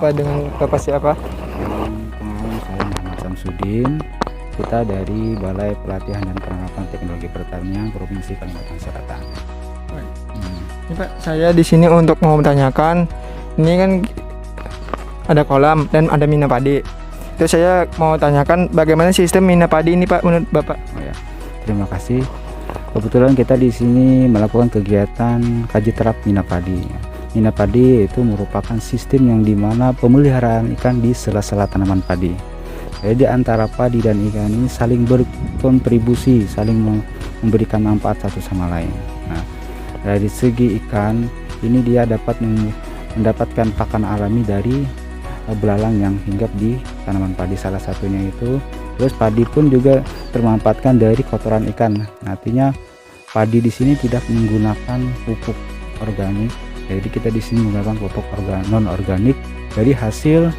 Bapak dengan Bapak siapa? Kenalin, saya Muhammad Samsudin. Kita dari Balai Pelatihan dan Penerapan Teknologi Pertanian Provinsi Kalimantan Selatan. Ini Pak, saya di sini untuk mau menanyakan, ini kan ada kolam dan ada mina padi. Terus saya mau tanyakan bagaimana sistem mina padi ini Pak menurut Bapak? Oh ya, terima kasih. Kebetulan kita di sini melakukan kegiatan kaji terap mina padi. Mina padi itu merupakan sistem yang dimana pemeliharaan ikan di sela-sela tanaman padi. Jadi antara padi dan ikan ini saling berkontribusi, saling memberikan manfaat satu sama lain. Nah, dari segi ikan ini dia dapat mendapatkan pakan alami dari belalang yang hinggap di tanaman padi, salah satunya itu. Terus padi pun juga termanfaatkan dari kotoran ikan. Artinya padi di sini tidak menggunakan pupuk organik. Jadi kita di sini menggunakan pupuk non organik dari hasil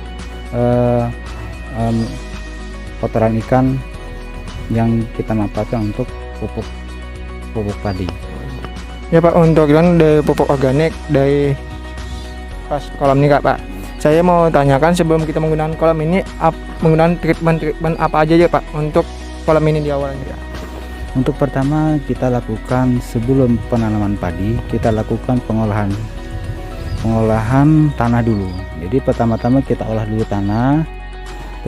kotoran ikan yang kita manfaatkan untuk pupuk padi. Ya Pak, untuk kan dari pupuk organik dari pas kolam ini Kak Pak. Saya mau tanyakan sebelum kita menggunakan kolam ini menggunakan treatment apa aja ya Pak untuk kolam ini di awalnya? Untuk pertama kita lakukan sebelum penanaman padi, kita lakukan pengolahan tanah dulu. Jadi pertama-tama kita olah dulu tanah,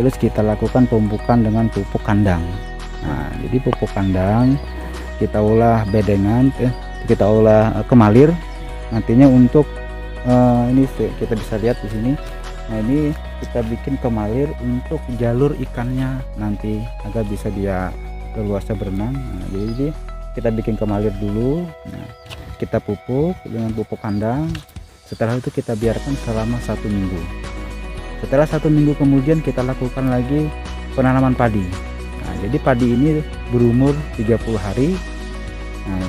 terus kita lakukan pemupukan dengan pupuk kandang. Nah, jadi pupuk kandang kita olah bedengan, kita olah kemalir. Nantinya untuk ini kita bisa lihat di sini. Nah, ini kita bikin kemalir untuk jalur ikannya nanti agar bisa dia leluasa berenang. Nah, jadi kita bikin kemalir dulu. Nah, kita pupuk dengan pupuk kandang. Setelah itu kita biarkan selama 1 minggu. Setelah 1 minggu kemudian kita lakukan lagi penanaman padi. Nah, jadi padi ini berumur 30 hari. Nah,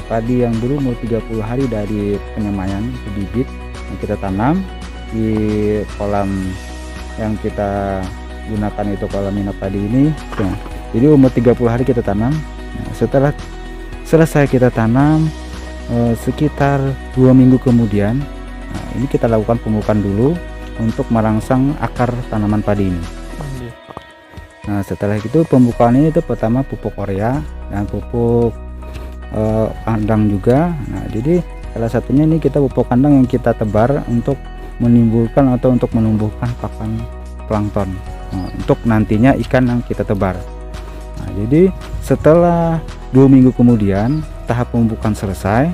padi yang berumur 30 hari dari penyemaian bibit yang kita tanam di kolam yang kita gunakan, itu kolam mina padi ini. Nah, jadi umur 30 hari kita tanam. Nah, setelah selesai kita tanam sekitar 2 minggu kemudian, nah, ini kita lakukan pemupukan dulu untuk merangsang akar tanaman padi ini. Nah, setelah itu pembukaan ini itu pertama pupuk urea dan pupuk kandang juga. Nah, jadi salah satunya ini kita pupuk kandang yang kita tebar untuk menimbulkan atau untuk menumbuhkan pakan plankton, untuk nantinya ikan yang kita tebar. Nah, jadi setelah 2 minggu kemudian tahap pemupukan selesai,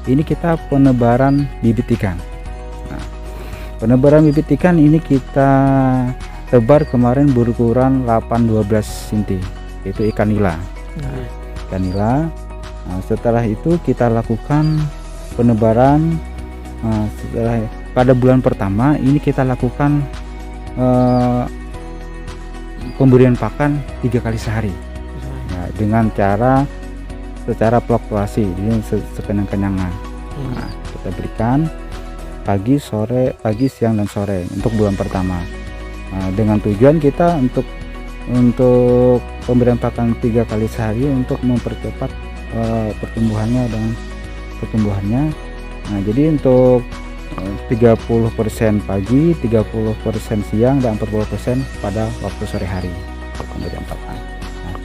ini kita penebaran bibit ikan. Nah, penebaran bibit ikan ini kita tebar kemarin berukuran 8-12 cm, yaitu ikan nila. Ikan nila. Nah, setelah itu kita lakukan penebaran. Setelah pada bulan pertama ini kita lakukan pemberian pakan 3 kali sehari. Nah, dengan cara secara fluktuasi, jadi sekenyang-kenyangan. Nah, kita berikan pagi, sore, pagi, siang dan sore untuk bulan pertama. Nah, dengan tujuan kita untuk pemberian pakan 3 kali sehari untuk mempercepat pertumbuhannya dan pertumbuhannya. Nah, jadi untuk 30% pagi, 30% siang, dan 40% pada waktu sore hari pemberian pakan. Nah,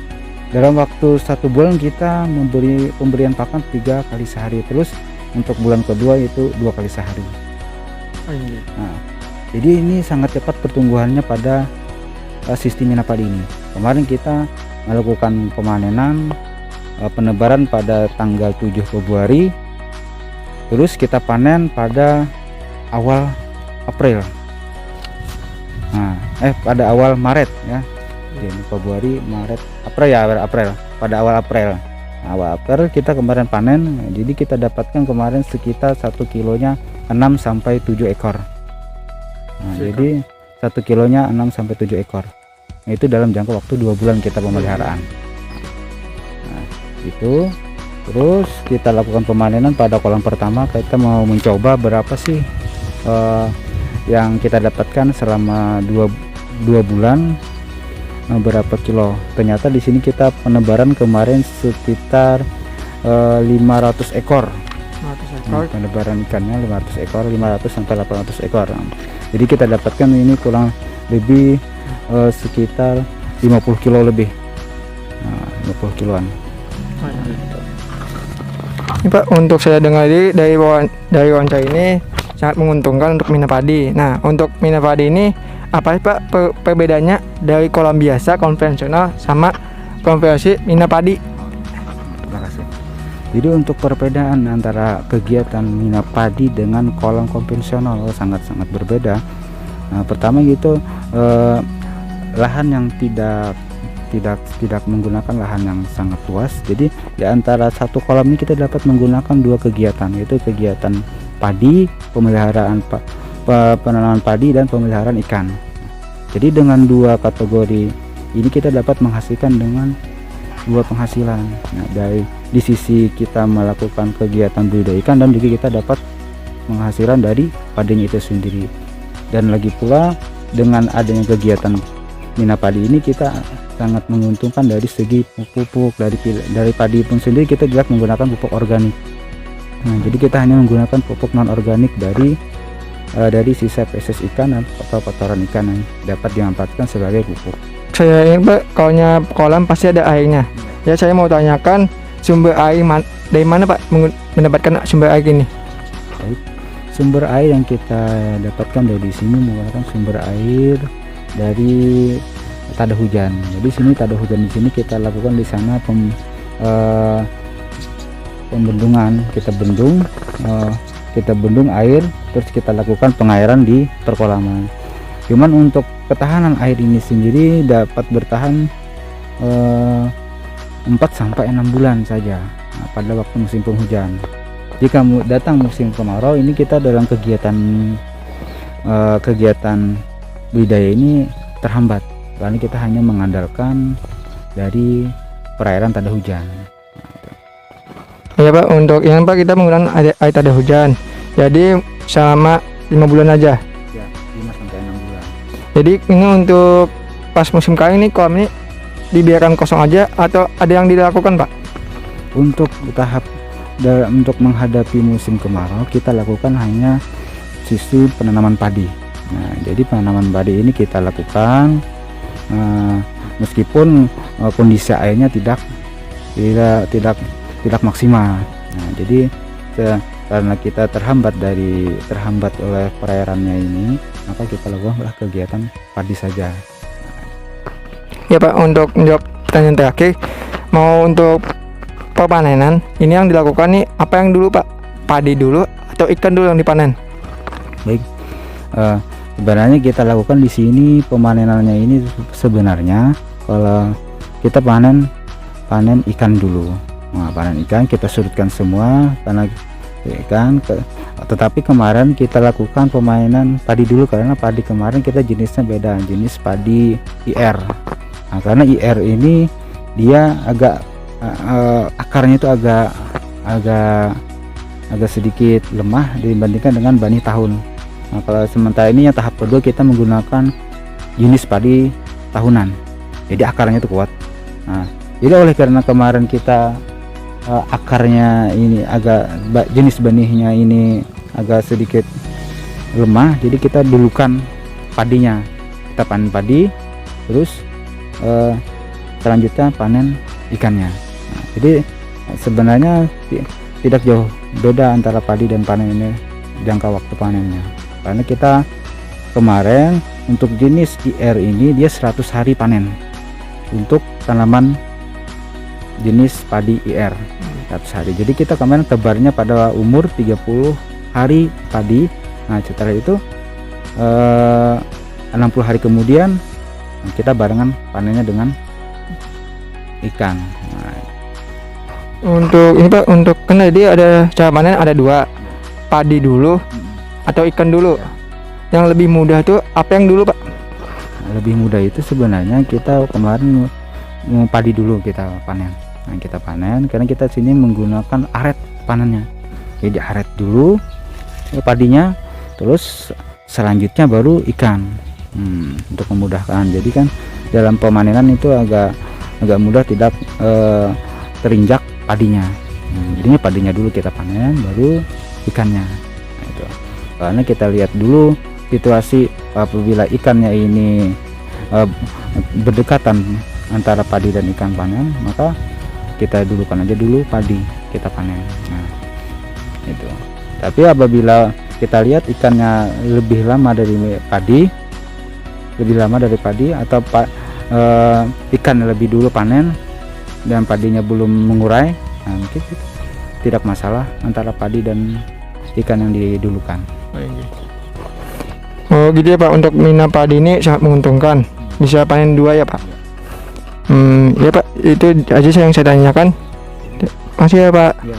dalam waktu 1 bulan kita memberi pemberian pakan 3 kali sehari, terus untuk bulan kedua itu 2 kali sehari. Nah, jadi ini sangat cepat pertumbuhannya pada sistem mina padi ini. Kemarin kita melakukan pemanenan penebaran pada tanggal 7 Februari, terus kita panen pada awal April. Nah, pada awal Maret ya. Jadi Februari, Maret, April ya, April. Pada awal April. Nah, awal April kita kemarin panen. Jadi kita dapatkan kemarin sekitar 1 kilonya 6 sampai 7 ekor. Nah, jadi 1 kilonya 6 sampai 7 ekor. Nah, itu dalam jangka waktu 2 bulan kita pemeliharaan. Nah, itu terus kita lakukan pemanenan pada kolam pertama. Kita mau mencoba berapa sih yang kita dapatkan selama 2 bulan, berapa kilo. Ternyata di sini kita penebaran kemarin sekitar 500 ekor. Penebaran ikannya 500 ekor, 500 sampai 800 ekor. Jadi kita dapatkan ini kurang lebih sekitar 50 kilo lebih, 50 kiloan. Ini Pak, untuk saya dengar dari wawancara ini sangat menguntungkan untuk mina padi. Nah, untuk mina padi ini apa sih Pak perbedaannya dari kolam biasa konvensional sama konversi mina padi? Terima kasih. Jadi untuk perbedaan antara kegiatan mina padi dengan kolam konvensional sangat-sangat berbeda. Nah, pertama gitu, lahan yang tidak menggunakan lahan yang sangat luas. Jadi di antara satu kolam ini kita dapat menggunakan dua kegiatan, yaitu kegiatan padi, pemeliharaan penanaman padi, dan pemeliharaan ikan. Jadi dengan dua kategori ini kita dapat menghasilkan dengan dua penghasilan. Nah, di sisi kita melakukan kegiatan budidaya ikan, dan juga kita dapat penghasilan dari padinya itu sendiri. Dan lagi pula dengan adanya kegiatan mina padi ini kita sangat menguntungkan dari segi pupuk, dari padi pun sendiri kita tidak menggunakan pupuk organik. Nah, jadi kita hanya menggunakan pupuk non organik dari sisa feses ikan atau kotoran ikan yang dapat dimanfaatkan sebagai pupuk. Saya ingin Pak, kalau kolam pasti ada airnya. Ya, saya mau tanyakan sumber air dari mana Pak mendapatkan sumber air ini? Baik. Sumber air yang kita dapatkan dari sini menggunakan sumber air dari tada hujan. Jadi sini tada hujan, di sini kita lakukan di sana pembendungan, kita bendung air, terus kita lakukan pengairan di perkolaman. Cuman untuk ketahanan air ini sendiri dapat bertahan 4 sampai 6 bulan saja, pada waktu musim penghujan. Jika datang musim kemarau, ini kita dalam kegiatan budidaya ini terhambat, karena kita hanya mengandalkan dari perairan tada hujan. Ya Pak, untuk yang Pak kita menggunakan air tada hujan. Jadi selama 5 bulan aja. Ya, 5 sampai 6 bulan. Jadi ini untuk pas musim kering ini kolam ini dibiarkan kosong aja atau ada yang dilakukan Pak? Untuk untuk menghadapi musim kemarau kita lakukan hanya sisi penanaman padi. Nah, jadi penanaman padi ini kita lakukan meskipun kondisi airnya tidak maksimal. Nah, jadi karena kita terhambat oleh perairannya ini, maka kita lakukanlah kegiatan padi saja. Ya Pak, untuk menjawab pertanyaan terakhir, mau untuk perpanenan ini yang dilakukan nih apa yang dulu Pak? Padi dulu atau ikan dulu yang dipanen? Baik, sebenarnya kita lakukan di sini pemanenannya ini sebenarnya kalau kita panen ikan dulu. Nah, panen ikan kita surutkan semua karena ikan, tetapi kemarin kita lakukan pemanenan padi dulu karena padi kemarin kita jenisnya beda, jenis padi IR. Nah, karena IR ini dia agak akarnya itu agak sedikit lemah dibandingkan dengan bani tahun. Nah, kalau sementara ini yang tahap kedua kita menggunakan jenis padi tahunan, jadi akarnya itu kuat. Nah, jadi oleh karena kemarin kita akarnya ini jenis benihnya ini agak sedikit lemah, jadi kita dulukan padinya, kita panen padi, terus selanjutnya panen ikannya. Nah, jadi sebenarnya tidak jauh beda antara padi dan panen ini jangka waktu panennya, karena kita kemarin untuk jenis IR ini dia 100 hari panen untuk tanaman jenis padi IR 100 hari. Jadi kita kemarin tebarnya pada umur 30 hari padi. Nah, setelah itu 60 hari kemudian kita barengan panennya dengan ikan. Nah, untuk ini Pak, untuk kan tadi ada cara panen ada dua, padi dulu atau ikan dulu. Yang lebih mudah tuh apa yang dulu Pak? Lebih mudah itu sebenarnya kita kemarin mau padi dulu kita panen. Nah, kita panen karena kita sini menggunakan aret panennya. Jadi aret dulu padinya, terus selanjutnya baru ikan. Untuk memudahkan. Jadi kan dalam pemanenan itu agak mudah, tidak terinjak padinya. Jadinya padinya dulu kita panen, baru ikannya. Nah, itu. Karena kita lihat dulu situasi apabila ikannya ini berdekatan antara padi dan ikan panen, maka kita dulukan aja dulu padi kita panen. Nah, itu. Tapi apabila kita lihat ikannya lebih lama dari padi atau ikan lebih dulu panen dan padinya belum mengurai, nah mungkin tidak masalah antara padi dan ikan yang didulukan. Oh gitu ya Pak, untuk mina padi ini sangat menguntungkan, bisa panen 2 ya Pak. Ya Pak, itu aja yang saya tanyakan. Makasih ya Pak. Ya,